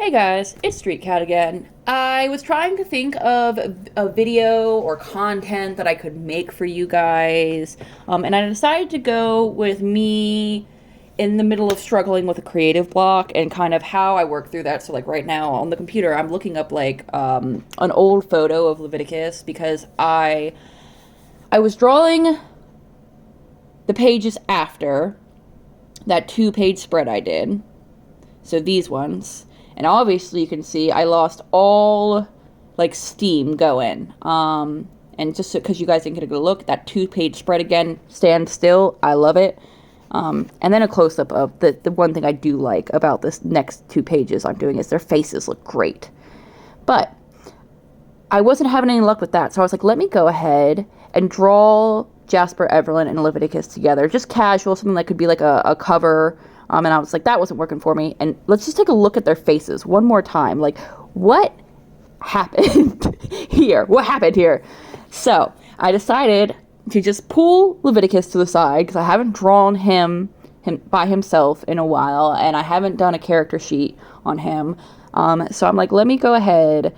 Hey guys, it's Street Cat again. I was trying to think of a video or content that I could make for you guys, and I decided to go with me in the middle of struggling with a creative block and kind of how I work through that. So, like right now on the computer, I'm looking up like an old photo of Leviticus because I was drawing the pages after that 2-page spread I did. So these ones. And obviously you can see I lost all like steam going. And just because you guys didn't get a good look, that 2-page spread again, stand still. I love it. And then a close-up of the one thing I do like about this next 2 pages I'm doing is their faces look great. But I wasn't having any luck with that, so I was like, let me go ahead and draw Jasper, Evelyn, and Leviticus together. Just casual, something that could be like a cover. And I was like, that wasn't working for me. And let's just take a look at their faces one more time. Like, what happened here? What happened here? So I decided to just pull Leviticus to the side because I haven't drawn him by himself in a while, and I haven't done a character sheet on him. So I'm like, let me go ahead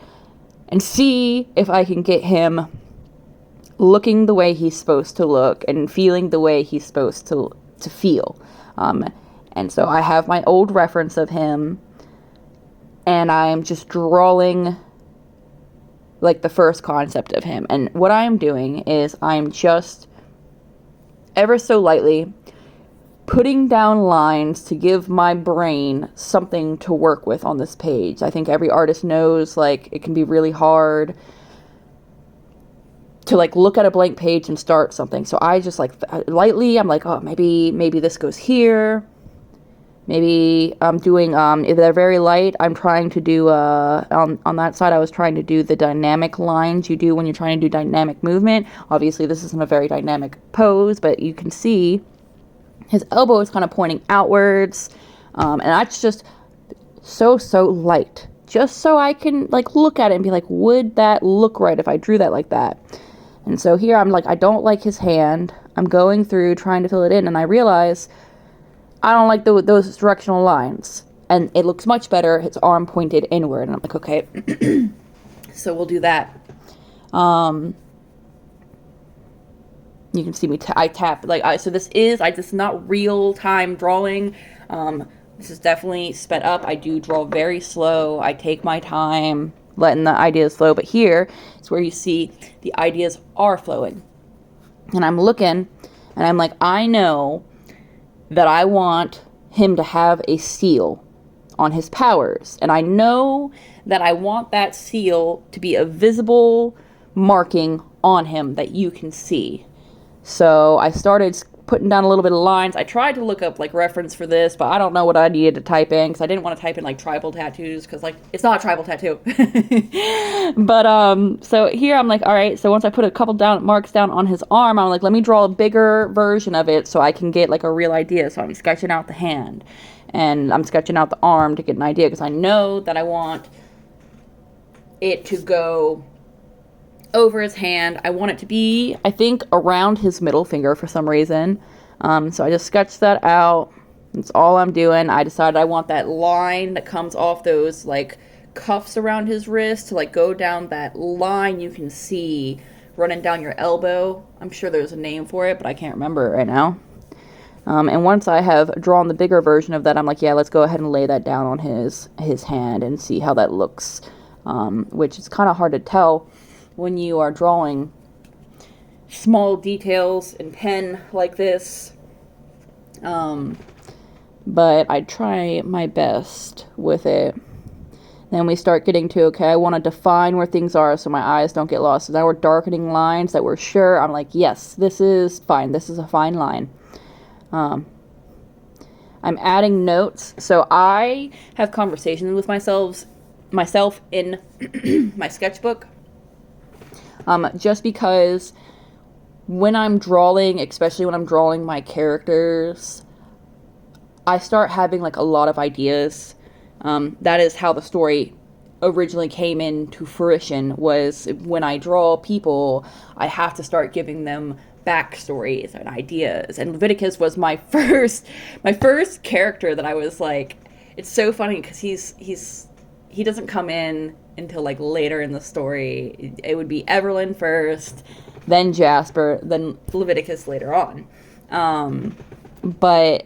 and see if I can get him looking the way he's supposed to look and feeling the way he's supposed to feel. And so I have my old reference of him, and I'm just drawing like the first concept of him. And what I'm doing is I'm just ever so lightly putting down lines to give my brain something to work with on this page. I think every artist knows, like, it can be really hard to like look at a blank page and start something. So I just like lightly, I'm like, oh, maybe this goes here. Maybe I'm doing, if they're very light, I'm trying to do, on that side, I was trying to do the dynamic lines you do when you're trying to do dynamic movement. Obviously, this isn't a very dynamic pose, but you can see his elbow is kind of pointing outwards. And that's just so light. Just so I can, like, look at it and be like, would that look right if I drew that like that? And so here I'm like, I don't like his hand. I'm going through trying to fill it in, and I realize I don't like those directional lines. And it looks much better, his arm pointed inward. And I'm like, okay, so we'll do that. You can see me, I tap, like, so this is not real-time drawing. This is definitely sped up. I do draw very slow. I take my time, letting the ideas flow. But here is where you see the ideas are flowing. And I'm looking, and I'm like, I know that I want him to have a seal on his powers. And I know that I want that seal to be a visible marking on him that you can see. So I started putting down a little bit of lines. I tried to look up like reference for this, but I don't know what I needed to type in because I didn't want to type in like tribal tattoos because like it's not a tribal tattoo. But so here I'm like, all right, so once I put a couple marks down on his arm, I'm like, let me draw a bigger version of it so I can get like a real idea. So I'm sketching out the hand and I'm sketching out the arm to get an idea because I know that I want it to go over his hand. I want it to be, I think, around his middle finger for some reason. So I just sketched that out. That's all I'm doing. I decided I want that line that comes off those like cuffs around his wrist to like go down that line you can see running down your elbow. I'm sure there's a name for it, but I can't remember it right now. And once I have drawn the bigger version of that, I'm like, yeah, let's go ahead and lay that down on his hand and see how that looks. Which is kind of hard to tell when you are drawing small details in pen like this. But I try my best with it. Then we start getting to, okay, I want to define where things are so my eyes don't get lost. So now we're darkening lines that we're sure. I'm like, yes, this is fine. This is a fine line. I'm adding notes. So I have conversations with myself in my sketchbook. Just because when I'm drawing, especially when I'm drawing my characters, I start having like a lot of ideas. That is how the story originally came into fruition, was when I draw people, I have to start giving them backstories and ideas. And Leviticus was my first character that I was like, it's so funny because he's he doesn't come in until like later in the story. It would be Everlyn first, then Jasper, then Leviticus later on. But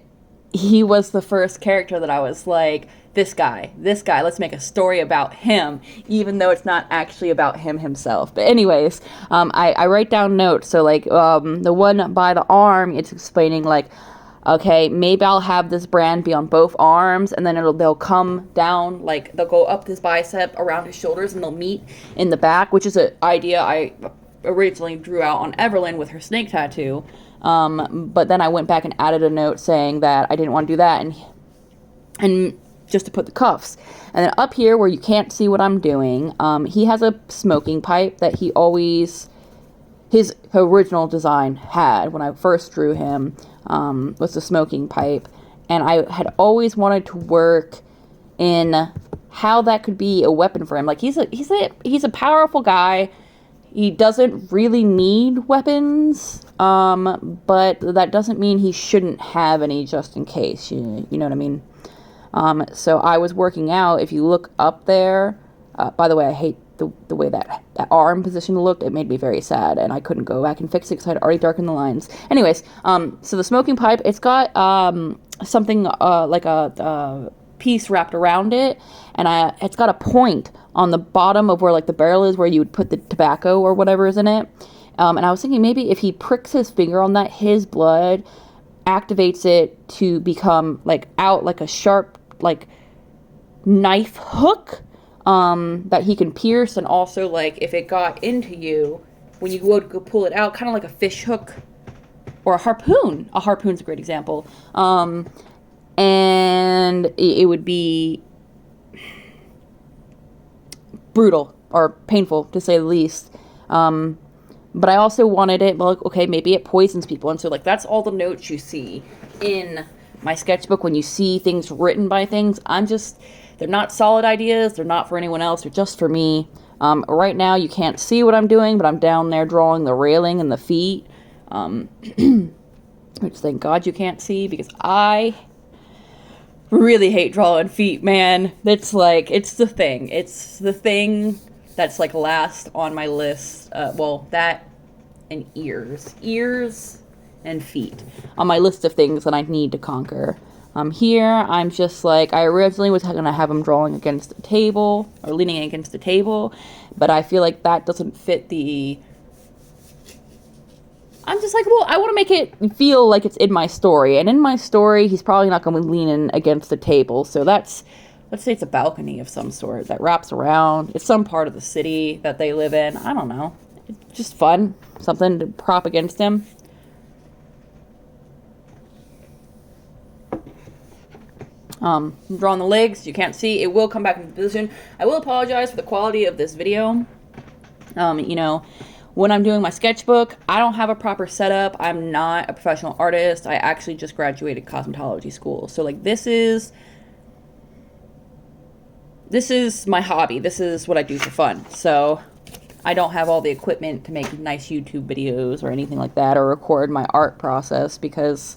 he was the first character that I was like, this guy, let's make a story about him, even though it's not actually about him himself. But anyways, I write down notes. So like the one by the arm, it's explaining like, okay, maybe I'll have this brand be on both arms, and then they'll come down, like they'll go up his bicep around his shoulders, and they'll meet in the back, which is an idea I originally drew out on Everlyn with her snake tattoo. But then I went back and added a note saying that I didn't want to do that, and just to put the cuffs. And then up here where you can't see what I'm doing, he has a smoking pipe that he always, his original design had when I first drew him, was the smoking pipe. And I had always wanted to work in how that could be a weapon for him. Like he's a powerful guy. He doesn't really need weapons, but that doesn't mean he shouldn't have any just in case. You know what I mean? So I was working out. If you look up there, by the way, I hate the way that arm position looked. It made me very sad, and I couldn't go back and fix it because I'd already darkened the lines. Anyways, so the smoking pipe, it's got something like a piece wrapped around it, and it's got a point on the bottom of where like the barrel is, where you would put the tobacco or whatever is in it. And I was thinking maybe if he pricks his finger on that, his blood activates it to become like out like a sharp like knife hook that he can pierce. And also like if it got into you, when you would go pull it out, kind of like a fish hook or a harpoon. A harpoon's a great example. And it would be brutal or painful, to say the least. But I also wanted it, like, okay, maybe it poisons people. And so, like, that's all the notes you see in my sketchbook. When you see things written by things, they're not solid ideas. They're not for anyone else. They're just for me. Right now, you can't see what I'm doing, but I'm down there drawing the railing and the feet. Which, thank God you can't see, because I really hate drawing feet, man. It's like, it's the thing that's like last on my list. That and ears and feet on my list of things that I need to conquer. Here I'm just like, I originally was gonna have him drawing against the table or leaning against the table, but I feel like that doesn't fit I'm just like, well, I want to make it feel like it's in my story. And in my story, he's probably not going to be leaning against the table. So let's say it's a balcony of some sort that wraps around. It's some part of the city that they live in. I don't know. It's just fun. Something to prop against him. I'm drawing the legs. You can't see. It will come back into position. I will apologize for the quality of this video. When I'm doing my sketchbook, I don't have a proper setup. I'm not a professional artist. I actually just graduated cosmetology school. So like this is my hobby. This is what I do for fun. So I don't have all the equipment to make nice YouTube videos or anything like that, or record my art process, because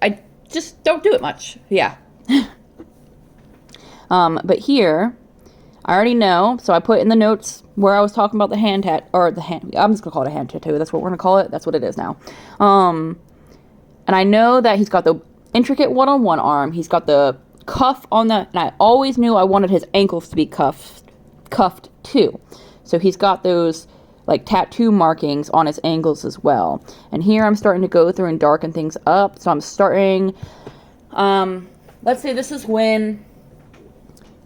I just don't do it much. Yeah. But here, I already know, so I put in the notes where I was talking about the hand I'm just gonna call it a hand tattoo. That's what we're gonna call it. That's what it is now. And I know that he's got the intricate one on one arm. He's got the cuff on and I always knew I wanted his ankles to be cuffed too. So he's got those like tattoo markings on his ankles as well. And here I'm starting to go through and darken things up. So I'm starting, let's say this is when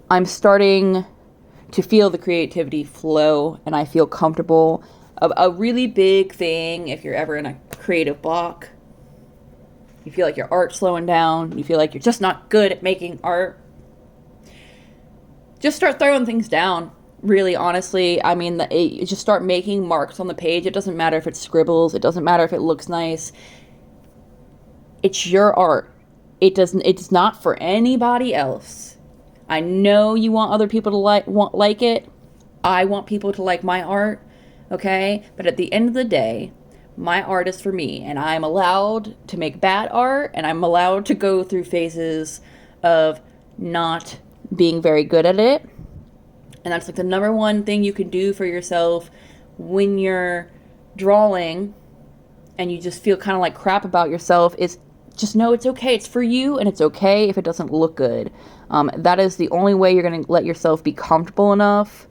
I'm starting to feel the creativity flow and I feel comfortable. A really big thing, if you're ever in a creative block, you feel like your art's slowing down, you feel like you're just not good at making art, just start throwing things down. Really, honestly, I mean, you just start making marks on the page. It doesn't matter if it's scribbles. It doesn't matter if it looks nice. It's your art. It's not for anybody else. I know you want other people to like it. I want people to like my art, okay? But at the end of the day, my art is for me, and I'm allowed to make bad art, and I'm allowed to go through phases of not being very good at it. And that's like the number one thing you can do for yourself when you're drawing and you just feel kind of like crap about yourself, is just know it's okay. It's for you, and it's okay if it doesn't look good. That is the only way you're going to let yourself be comfortable enough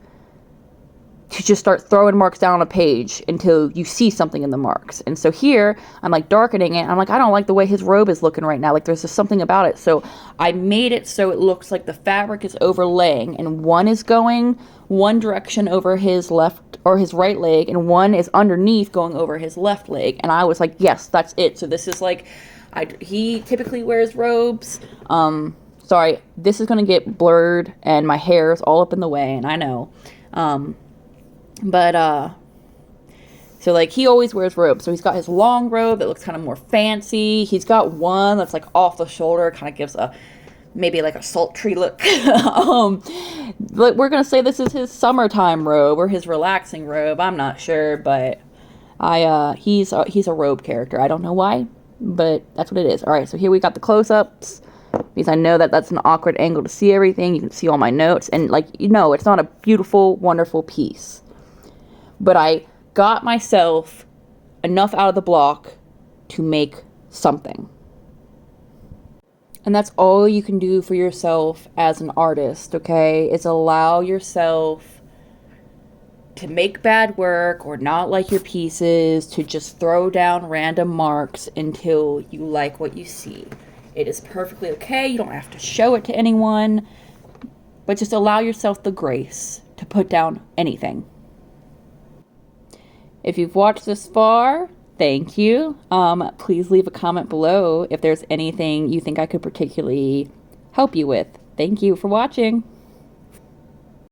to just start throwing marks down on a page until you see something in the marks. And so here, I'm like darkening it. I'm like, I don't like the way his robe is looking right now. Like, there's just something about it. So I made it so it looks like the fabric is overlaying, and one is going one direction over his left or his right leg, and one is underneath going over his left leg. And I was like, yes, that's it. So this is like, he typically wears robes. Sorry, this is going to get blurred, and my hair is all up in the way, and I know. So like he always wears robes. So he's got his long robe that looks kind of more fancy. He's got one that's like off the shoulder, kind of gives maybe like a sultry look. But we're gonna say this is his summertime robe or his relaxing robe. I'm not sure, but he's a robe character. I don't know why, but that's what it is. All right, so here we got the close-ups, because I know that that's an awkward angle to see everything. You can see all my notes, and like, it's not a beautiful, wonderful piece. But I got myself enough out of the block to make something. And that's all you can do for yourself as an artist, okay? Is allow yourself to make bad work or not like your pieces, to just throw down random marks until you like what you see. It is perfectly okay. You don't have to show it to anyone, but just allow yourself the grace to put down anything. If you've watched this far, thank you. Please leave a comment below if there's anything you think I could particularly help you with. Thank you for watching.